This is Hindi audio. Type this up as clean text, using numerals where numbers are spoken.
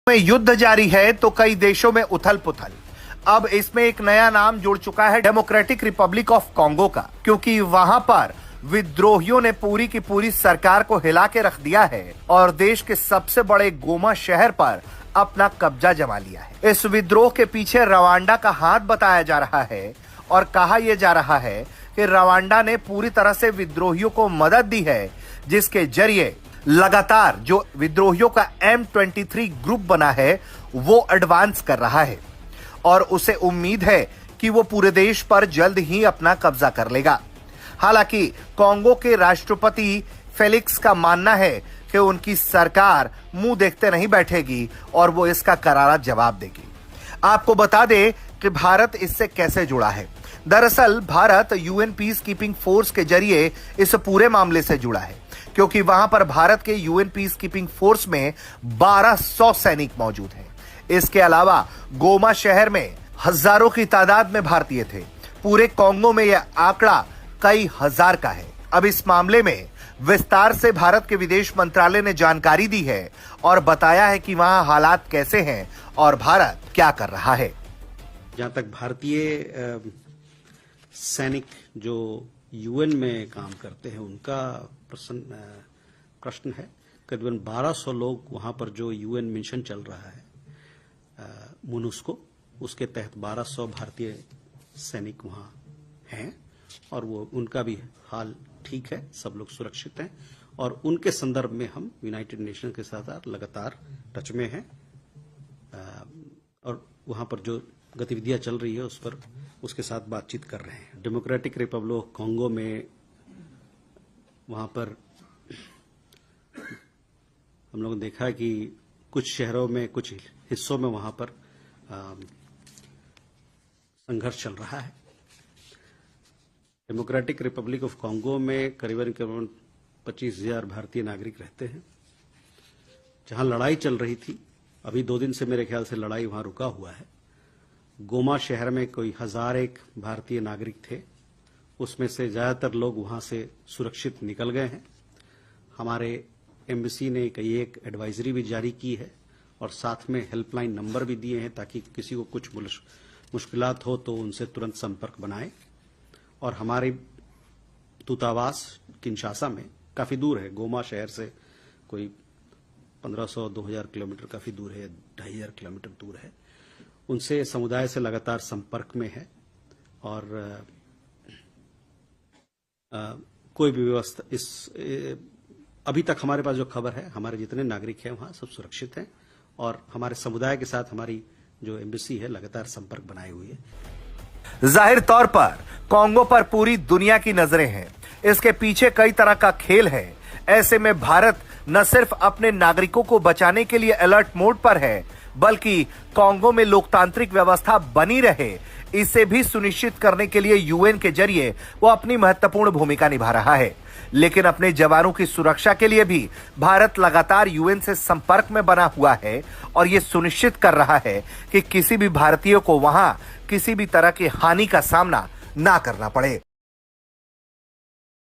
में युद्ध जारी है तो कई देशों में उथल पुथल। अब इसमें एक नया नाम जुड़ चुका है डेमोक्रेटिक रिपब्लिक ऑफ कॉन्गो का, क्योंकि वहां पर विद्रोहियों ने पूरी की पूरी सरकार को हिला के रख दिया है और देश के सबसे बड़े गोमा शहर पर अपना कब्जा जमा लिया है। इस विद्रोह के पीछे रवांडा का हाथ बताया जा रहा है और कहा यह जा रहा है कि रवांडा ने पूरी तरह से विद्रोहियों को मदद दी है, जिसके जरिए लगातार जो विद्रोहियों का M23 ग्रुप बना है वो एडवांस कर रहा है और उसे उम्मीद है कि वो पूरे देश पर जल्द ही अपना कब्जा कर लेगा। हालांकि कॉन्गो के राष्ट्रपति फेलिक्स का मानना है कि उनकी सरकार मुंह देखते नहीं बैठेगी और वो इसका करारा जवाब देगी। आपको बता दें कि भारत इससे कैसे जुड़ा है। दरअसल Bharat UN peace keeping force के जरिए इस पूरे मामले से जुड़ा है, क्योंकि वहां पर भारत के यूएन पीस कीपिंग फोर्स में 1200 सैनिक मौजूद हैं। इसके अलावा गोमा शहर में हजारों की तादाद में भारतीय थे। पूरे कॉन्गो में यह आंकड़ा कई हजार का है। अब इस मामले में विस्तार से भारत के विदेश मंत्रालय ने जानकारी दी है और बताया है कि वहां हालात कैसे हैं और भारत क्या कर रहा है। जहां तक भारतीय सैनिक जो यूएन में काम करते हैं उनका प्रश्न है, करीबन 1200 लोग वहां पर जो यूएन मिशन चल रहा है मोनुस्को, उसके तहत 1200 भारतीय सैनिक वहां हैं और वो उनका भी हाल ठीक है, सब लोग सुरक्षित हैं और उनके संदर्भ में हम यूनाइटेड नेशन के साथ लगातार टच में हैं और वहां पर जो गतिविधियां चल रही है उस पर उसके साथ बातचीत कर रहे हैं। डेमोक्रेटिक रिपब्लिक ऑफ कॉन्गो में वहां पर हम लोगों ने देखा कि कुछ शहरों में, कुछ हिस्सों में वहां पर संघर्ष चल रहा है। डेमोक्रेटिक रिपब्लिक ऑफ कॉन्गो में करीबन 25,000 भारतीय नागरिक रहते हैं। जहां लड़ाई चल रही थी, अभी 2 दिन से मेरे ख्याल से लड़ाई वहां रुका हुआ है। गोमा शहर में कोई 1001 भारतीय नागरिक थे, उसमें से ज्यादातर लोग वहां से सुरक्षित निकल गए हैं। हमारे एम्बेसी ने एक एडवाइजरी भी जारी की है और साथ में हेल्पलाइन नंबर भी दिए हैं ताकि किसी को कुछ मुश्किलात हो तो उनसे तुरंत संपर्क बनाए। और हमारे दूतावास किंशासा में काफी दूर है, गोमा शहर से कोई 1500-2000 किलोमीटर काफी दूर है, 2500 किलोमीटर दूर है। उनसे समुदाय से लगातार संपर्क में है और कोई भी व्यवस्था अभी तक हमारे पास जो खबर है, हमारे जितने नागरिक हैं वहां सब सुरक्षित हैं और हमारे समुदाय के साथ हमारी जो एम्बेसी है लगातार संपर्क बनाए हुई है। जाहिर तौर पर कॉन्गो पर पूरी दुनिया की नजरें हैं। इसके पीछे कई तरह का खेल है। ऐसे में भारत न सिर्फ अपने नागरिकों को बचाने के लिए अलर्ट मोड पर है, बल्कि कॉन्गो में लोकतांत्रिक व्यवस्था बनी रहे, इसे भी सुनिश्चित करने के लिए यूएन के जरिए वो अपनी महत्वपूर्ण भूमिका निभा रहा है। लेकिन अपने जवानों की सुरक्षा के लिए भी भारत लगातार यूएन से संपर्क में बना हुआ है और ये सुनिश्चित कर रहा है कि किसी भी भारतीय को वहां किसी भी तरह की हानि का सामना ना करना पड़े।